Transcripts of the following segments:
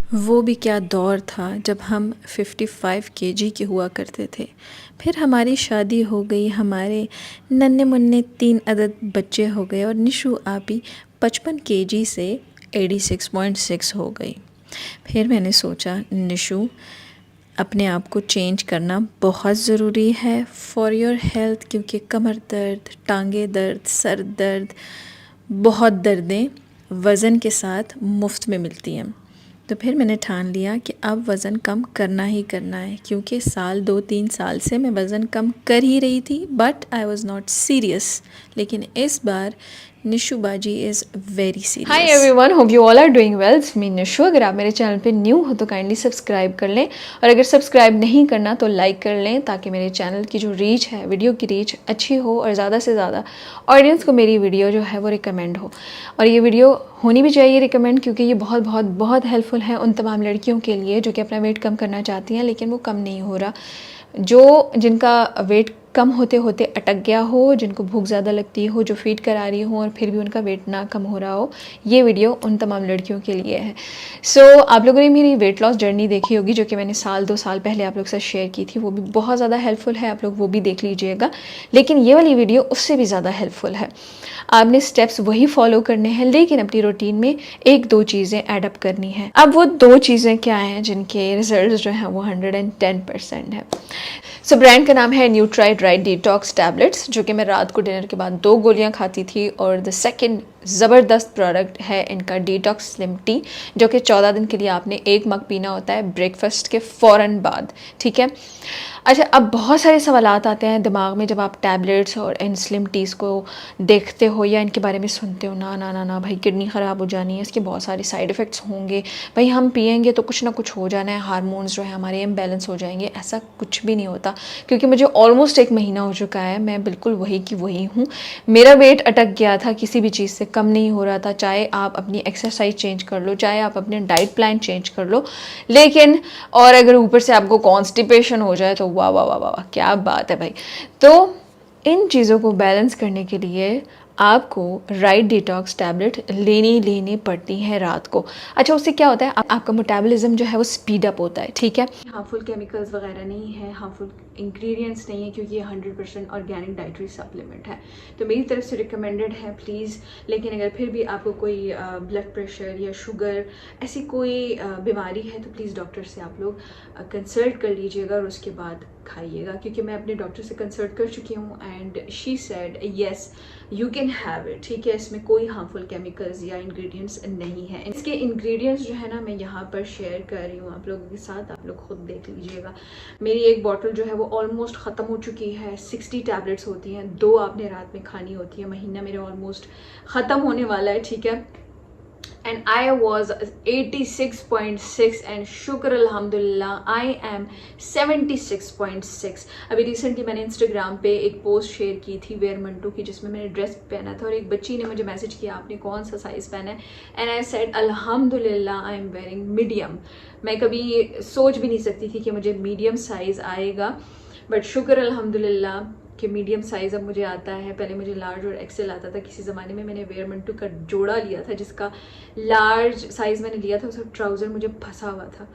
वो भी क्या दौर था जब हम 55 केजी के हुआ करते थे। फिर हमारी शादी हो गई, हमारे नन्हे मुन्ने 3 अदद बच्चे हो गए और निशु आपी 55 केजी से 86.6 हो गई। फिर मैंने सोचा निशु, अपने आप को चेंज करना बहुत ज़रूरी है फॉर योर हेल्थ, क्योंकि कमर दर्द, टांगे दर्द, सर दर्द, बहुत दर्दें वज़न के साथ मुफ्त में मिलती हैं। तो फिर मैंने ठान लिया कि अब वज़न कम करना ही करना है, क्योंकि साल 2-3 साल से मैं वज़न कम कर ही रही थी, but I was not serious. लेकिन इस बार निशु बाजी is very serious. Hi everyone, hope you all are doing well. It's me Nishu. अगर आप मेरे चैनल पे न्यू हो तो काइंडली सब्सक्राइब कर लें, और अगर सब्सक्राइब नहीं करना तो लाइक कर लें, ताकि मेरे चैनल की जो रीच है, वीडियो की रीच अच्छी हो और ज़्यादा से ज़्यादा ऑडियंस को मेरी वीडियो जो है वो रिकमेंड हो। और ये वीडियो होनी भी चाहिए रिकमेंड, क्योंकि ये बहुत बहुत बहुत हेल्पफुल है उन तमाम लड़कियों के लिए जो कि अपना वेट कम करना चाहती हैं लेकिन वो कम नहीं हो रहा, जिनका वेट कम होते होते अटक गया हो, जिनको भूख ज़्यादा लगती हो, जो फीड करा रही हो और फिर भी उनका वेट ना कम हो रहा हो। ये वीडियो उन तमाम लड़कियों के लिए है। सो आप लोगों ने मेरी वेट लॉस जर्नी देखी होगी, जो कि मैंने 1-2 साल पहले आप लोग के साथ शेयर की थी। वो भी बहुत ज़्यादा हेल्पफुल है, आप लोग वो भी देख लीजिएगा। लेकिन ये वाली वीडियो उससे भी ज़्यादा हेल्पफुल है। आपने स्टेप्स वही फॉलो करने हैं, लेकिन अपनी रूटीन में 1-2 चीज़ें एडअप करनी है। अब वो 2 चीज़ें क्या हैं जिनके रिजल्ट जो हैं वो 110% है। सो ब्रांड का नाम है न्यूट्राइड डिटॉक्स टैबलेट्स, जो कि मैं रात को डिनर के बाद 2 गोलियां खाती थी। और द सेकंड ज़बरदस्त प्रोडक्ट है इनका डिटॉक्स स्लिम टी, जो कि 14 दिन के लिए आपने 1 मग पीना होता है ब्रेकफास्ट के फ़ौरन बाद। ठीक है। अच्छा, अब बहुत सारे सवालात आते हैं दिमाग में जब आप टैबलेट्स और इन स्लिम टीज़ को देखते हो या इनके बारे में सुनते हो। ना ना ना ना भाई, किडनी ख़राब हो जानी है, इसके बहुत सारे साइड इफ़ेक्ट्स होंगे, भाई हम पियेंगे तो कुछ ना कुछ हो जाना है, हार्मोन्स जो है हमारे इम्बैलेंस हो जाएंगे। ऐसा कुछ भी नहीं होता, क्योंकि मुझे ऑलमोस्ट 1 महीना हो चुका है, मैं बिल्कुल वही की वही हूँ। मेरा वेट अटक गया था, किसी भी चीज़ से कम नहीं हो रहा था, चाहे आप अपनी एक्सरसाइज चेंज कर लो, चाहे आप अपने डाइट प्लान चेंज कर लो। लेकिन और अगर ऊपर से आपको कॉन्स्टिपेशन हो जाए तो वाह वाह वाह वाह, क्या बात है भाई। तो इन चीज़ों को बैलेंस करने के लिए आपको राइट डिटॉक्स टैबलेट लेनी पड़ती हैं रात को। अच्छा, उससे क्या होता है, आपका मेटाबॉलिज्म जो है वो स्पीड अप होता है। ठीक है। हार्मफुल केमिकल्स वगैरह नहीं है, हार्मफुल इंग्रेडिएंट्स नहीं है, क्योंकि ये 100% ऑर्गेनिक डाइटरी सप्लीमेंट है। तो मेरी तरफ से रिकमेंडेड है प्लीज़। लेकिन अगर फिर भी आपको कोई ब्लड प्रेशर या शुगर ऐसी कोई बीमारी है तो प्लीज़ डॉक्टर से आप लोग कंसल्ट कर लीजिएगा और उसके बाद खाइएगा, क्योंकि मैं अपने डॉक्टर से कंसल्ट कर चुकी हूँ and she said yes you can have it. ठीक है, इसमें कोई हार्मफुल केमिकल्स या इंग्रेडिएंट्स नहीं है। इसके इंग्रेडिएंट्स जो है ना, मैं यहाँ पर शेयर कर रही हूँ आप लोगों के साथ, आप लोग खुद देख लीजिएगा। मेरी एक बॉटल जो है वो ऑलमोस्ट ख़त्म हो चुकी है। 60 टैबलेट्स होती हैं, 2 आपने रात में खानी होती है। महीना मेरा ऑलमोस्ट ख़त्म होने वाला है। ठीक है, and I was 86.6 and शुक्र अल्हम्दुलिल्लाह I am 76.6। अभी रिसेंटली मैंने इंस्टाग्राम पे एक पोस्ट शेयर की थी वेयर मंटू की, जिसमें मैंने ड्रेस पहना था और एक बच्ची ने मुझे मैसेज किया आपने कौन सा साइज़ पहना है, एंड आई सेड अल्हम्दुलिल्लाह आई एम वेयरिंग मीडियम। मैं कभी सोच भी नहीं सकती थी कि मुझे मीडियम साइज़ आएगा, बट शुक्र अल्हम्दुलिल्लाह कि मीडियम साइज़ अब मुझे आता है। पहले मुझे लार्ज और एक्सेल आता था। किसी ज़माने में मैंने वेयर मंटू का जोड़ा लिया था, जिसका लार्ज साइज़ मैंने लिया था, उसका ट्राउज़र मुझे फंसा हुआ था।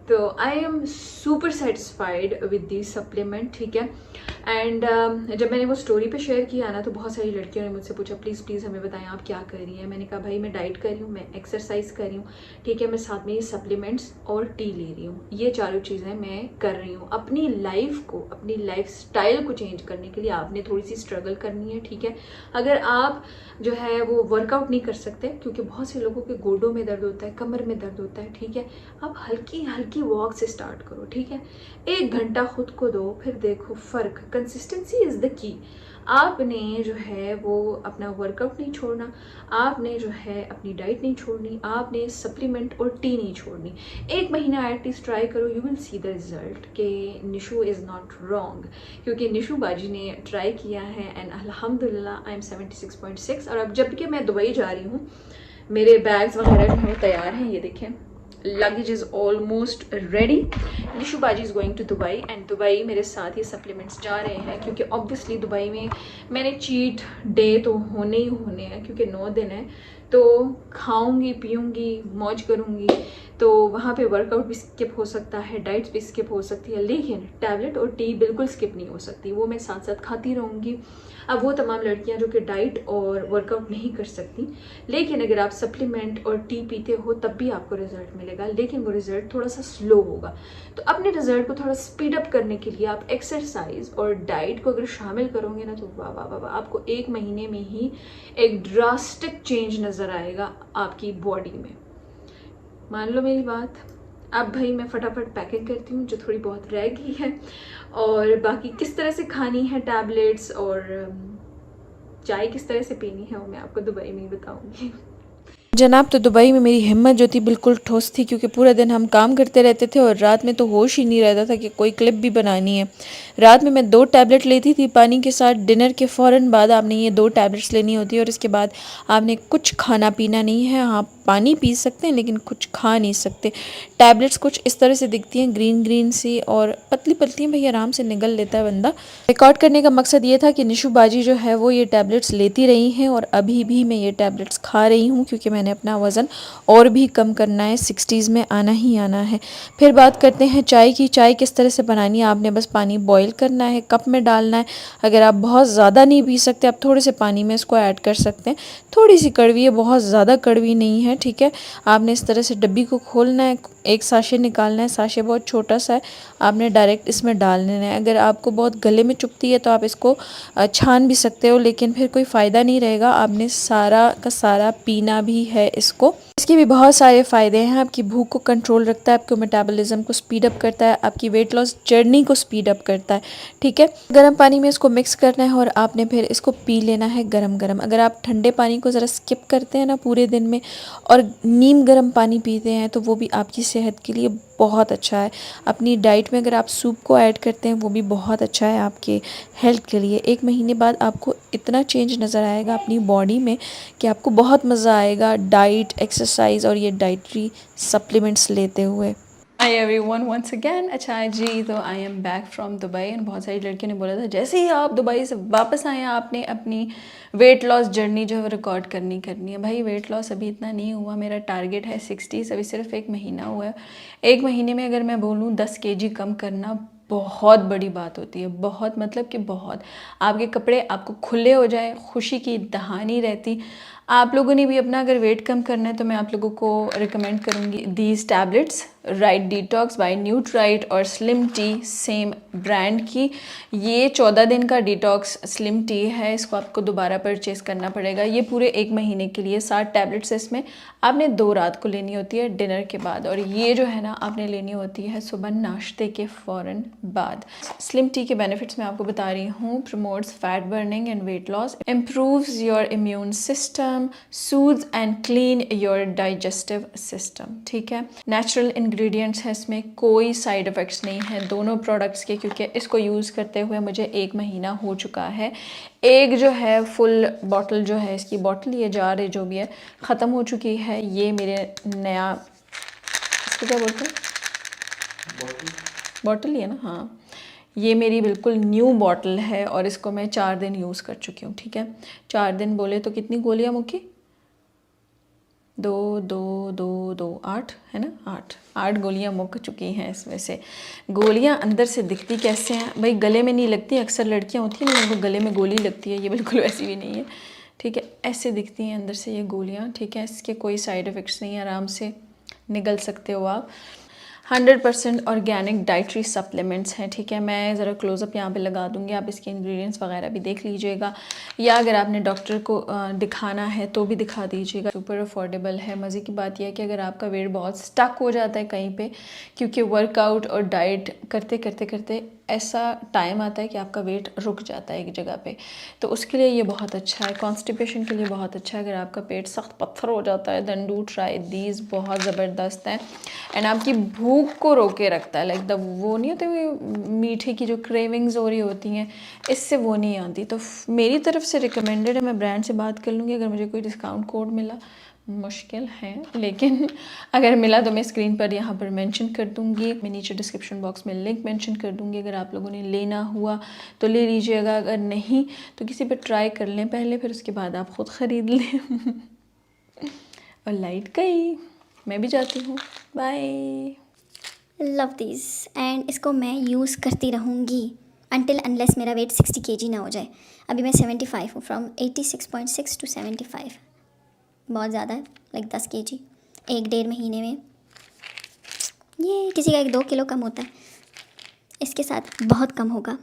तो I am super satisfied with this supplement. ठीक है, एंड जब मैंने वो स्टोरी पे शेयर किया ना, तो बहुत सारी लड़कियों ने मुझसे पूछा प्लीज़ हमें बताएं आप क्या कर रही हैं। मैंने कहा भाई मैं डाइट कर रही हूँ, मैं एक्सरसाइज कर रही हूँ, ठीक है, मैं साथ में ये सप्लीमेंट्स और टी ले रही हूँ। ये चारों चीज़ें मैं कर रही हूँ। अपनी लाइफ को, अपनी लाइफ स्टाइल को चेंज करने के लिए आपने थोड़ी सी स्ट्रगल करनी है। ठीक है, अगर आप जो है वो वर्कआउट नहीं कर सकते, क्योंकि बहुत से लोगों के गोडों में दर्द होता है, कमर में दर्द होता है, ठीक है, आप हल्की हल्की वॉक से स्टार्ट करो। ठीक है, 1 घंटा खुद को दो, फिर देखो फ़र्क। Consistency is the key. आपने जो है वो अपना वर्कआउट नहीं छोड़ना, आपने जो है अपनी डाइट नहीं छोड़नी, आपने सप्लीमेंट और टी नहीं छोड़नी। 1 महीना एटलीस्ट ट्राई करो, you will see the result कि निशु इज़ नॉट रॉन्ग, क्योंकि निशु बाजी ने ट्राई किया है एंड अल्हम्दुलिल्लाह आई एम 76.6। और अब जब कि मैं दुबई जा रही हूँ, मेरे बैग्स वगैरह जो हैं तैयार हैं, ये देखें, luggage is almost ready. Nishu बाजी is going to Dubai and Dubai मेरे साथ ये सप्लीमेंट्स जा रहे हैं, क्योंकि ऑब्वियसली दुबई में मैंने चीट डे तो होने ही होने हैं, क्योंकि 9 दिन है। तो खाऊंगी पीऊंगी मौज करूंगी तो वहाँ पे वर्कआउट भी स्किप हो सकता है, डाइट्स भी स्किप हो सकती है, लेकिन टैबलेट और टी बिल्कुल स्किप नहीं हो सकती, वो मैं साथ साथ खाती रहूँगी। अब वो तमाम लड़कियां जो कि डाइट और वर्कआउट नहीं कर सकती, लेकिन अगर आप सप्लीमेंट और टी पीते हो तब भी आपको रिजल्ट मिलेगा, लेकिन वो रिजल्ट थोड़ा सा स्लो होगा। तो अपने रिजल्ट को थोड़ा स्पीड अप करने के लिए आप एक्सरसाइज और डाइट को अगर शामिल करोगे ना तो वाह वाह वाह वाह, आपको 1 महीने में ही एक ड्रास्टिक चेंज नज़र आएगा आपकी बॉडी में। मान लो मेरी बात। अब भाई मैं फटाफट पैकिंग करती हूँ जो थोड़ी बहुत रह गई है, और बाकी किस तरह से खानी है टैबलेट्स और चाय किस तरह से पीनी है वो मैं आपको दुबई में ही बताऊँगी। जनाब, तो दुबई में मेरी हिम्मत जो थी बिल्कुल ठोस थी, क्योंकि पूरा दिन हम काम करते रहते थे और रात में तो होश ही नहीं रहता था कि कोई क्लिप भी बनानी है। रात में मैं 2 टैबलेट लेती थी पानी के साथ। डिनर के फ़ौरन बाद आपने ये 2 टैबलेट्स लेनी होती है और इसके बाद आपने कुछ खाना पीना नहीं है। आप पानी पी सकते हैं लेकिन कुछ खा नहीं सकते। टैबलेट्स कुछ इस तरह से दिखती हैं, ग्रीन ग्रीन सी और पतली पतली, भाई आराम से निगल लेता है बंदा। रिकॉर्ड करने का मकसद ये था कि निशु बाजी जो है वो ये टैबलेट्स लेती रही हैं और अभी भी मैं ये टैबलेट्स खा रही हूँ, क्योंकि मैंने अपना वज़न और भी कम करना है, 60s में आना ही आना है। फिर बात करते हैं चाय की। चाय किस तरह से बनानी है? आपने बस पानी बॉईल करना है, कप में डालना है। अगर आप बहुत ज़्यादा नहीं पी सकते, आप थोड़े से पानी में इसको ऐड कर सकते हैं। थोड़ी सी कड़वी है, बहुत ज़्यादा कड़वी नहीं है, ठीक है। आपने इस तरह से डब्बी को खोलना है, एक साशे निकालना है, साशे बहुत छोटा सा है, आपने डायरेक्ट इसमें डाल देना है। अगर आपको बहुत गले में चुभती है तो आप इसको छान भी सकते हो, लेकिन फिर कोई फ़ायदा नहीं रहेगा। आपने सारा का सारा पीना भी है इसको। इसके भी बहुत सारे फ़ायदे हैं। आपकी भूख को कंट्रोल रखता है, आपके मेटाबॉलिज्म को स्पीड अप करता है, आपकी वेट लॉस जर्नी को स्पीड अप करता है, ठीक है। गर्म पानी में इसको मिक्स करना है और आपने फिर इसको पी लेना है गरम गरम। अगर आप ठंडे पानी को ज़रा स्किप करते हैं ना पूरे दिन में और नीम गर्म पानी पीते हैं तो वो भी आपकी सेहत के लिए बहुत अच्छा है। अपनी डाइट में अगर आप सूप को ऐड करते हैं वो भी बहुत अच्छा है आपके हेल्थ के लिए। 1 महीने बाद आपको इतना चेंज नज़र आएगा अपनी बॉडी में कि आपको बहुत मज़ा आएगा डाइट, एक्सरसाइज और ये डाइटरी सप्लीमेंट्स लेते हुए। Hi everyone once again. अच्छा जी, तो I am back from Dubai and बहुत सारी लड़कियों ने बोला था जैसे ही आप दुबई से वापस आए आपने अपनी वेट लॉस जर्नी जो है रिकॉर्ड करनी है। भाई वेट लॉस अभी इतना नहीं हुआ, मेरा टारगेट है 60, अभी सिर्फ 1 महीना हुआ है। 1 महीने में अगर मैं बोलूँ 10 kg कम करना बहुत बड़ी बात होती है, बहुत मतलब कि बहुत। आपके कपड़े आपको खुले हो जाए, खुशी की दहानी रहती। आप लोगों ने भी अपना अगर वेट कम करना है तो मैं आप लोगों को रिकमेंड करूँगी these tablets, right detox by nutrite और स्लिम टी, सेम ब्रांड की। ये 14 दिन का डिटॉक्स स्लिम टी है, इसको आपको दोबारा परचेज़ करना पड़ेगा। ये पूरे 1 महीने के लिए 60 टैबलेट्स है इसमें। आपने 2 रात को लेनी होती है डिनर के बाद, और ये जो है ना आपने लेनी होती है सुबह नाश्ते के फ़ौरन बाद। स्लिम टी के बेनिफिट्स मैं आपको बता रही हूँ। Promotes fat burning and weight loss, improves your immune system, soothes and clean your digestive system, ठीक है। नेचुरल इंग्रेडिएंट्स हैं इसमें, कोई साइड इफ़ेक्ट्स नहीं है दोनों प्रोडक्ट्स के, क्योंकि इसको यूज़ करते हुए मुझे 1 महीना हो चुका है। एक जो है फुल बॉटल जो है इसकी बॉटल, ये जार है जो भी है, ख़त्म हो चुकी है। ये मेरे नया, इसको क्या बोलते हैं, बॉटल ही है ना, हाँ। ये मेरी बिल्कुल न्यू बॉटल है और इसको मैं 4 दिन यूज़ कर चुकी हूँ, ठीक है। 4 दिन बोले तो कितनी गोलियाँ मुक्की? 2 2 2 2 8 है ना, 8 गोलियाँ मुक चुकी हैं। इसमें से गोलियाँ अंदर से दिखती कैसे हैं भाई? गले में नहीं लगती, अक्सर लड़कियाँ होती हैं ना उनको गले में गोली लगती है, ये बिल्कुल वैसी भी नहीं है, ठीक है। ऐसे दिखती हैं अंदर से ये गोलियाँ, ठीक है। इसके कोई साइड इफ़ेक्ट्स नहीं है, आराम से निगल सकते हो आप। 100% ऑर्गेनिक डाइटरी सप्लीमेंट्स हैं, ठीक है। मैं ज़रा क्लोज़अप यहाँ पे लगा दूँगी, आप इसके इंग्रेडिएंट्स वगैरह भी देख लीजिएगा, या अगर आपने डॉक्टर को दिखाना है तो भी दिखा दीजिएगा। सुपर अफोर्डेबल है। मज़े की बात यह है कि अगर आपका वेट बहुत स्टक हो जाता है कहीं पे, क्योंकि वर्कआउट और डाइट करते करते करते ऐसा टाइम आता है कि आपका वेट रुक जाता है एक जगह पे, तो उसके लिए ये बहुत अच्छा है। कॉन्स्टिपेशन के लिए बहुत अच्छा है। अगर आपका पेट सख्त पत्थर हो जाता है देन डू ट्राई दीज, बहुत ज़बरदस्त है। एंड आपकी भूख को रोके रखता है, लाइक द वो नहीं होती मीठे की जो क्रेविंग्स हो रही होती हैं, इससे वो नहीं आती। तो मेरी तरफ से रिकमेंडेड है। मैं ब्रांड से बात कर लूँगी अगर मुझे कोई डिस्काउंट कोड मिला, मुश्किल है लेकिन अगर मिला तो मैं स्क्रीन पर यहाँ पर मेंशन कर दूँगी। मैं नीचे डिस्क्रिप्शन बॉक्स में लिंक मेंशन कर दूँगी। अगर आप लोगों ने लेना हुआ तो ले लीजिएगा, अगर नहीं तो किसी पर ट्राई कर लें पहले, फिर उसके बाद आप ख़ुद ख़रीद लें। और लाइट गई, मैं भी जाती हूँ, बाय। लव दिस एंड इसको मैं यूज़ करती रहूँगी अनटिल अनलेस मेरा वेट 60 kg ना हो जाए। अभी मैं 75 हूँ, फ्रॉम 86.6 टू 75। बहुत ज़्यादा है, लाइक 10 kg 1-1.5 महीने में। ये किसी का 1-2 किलो कम होता है, इसके साथ बहुत कम होगा।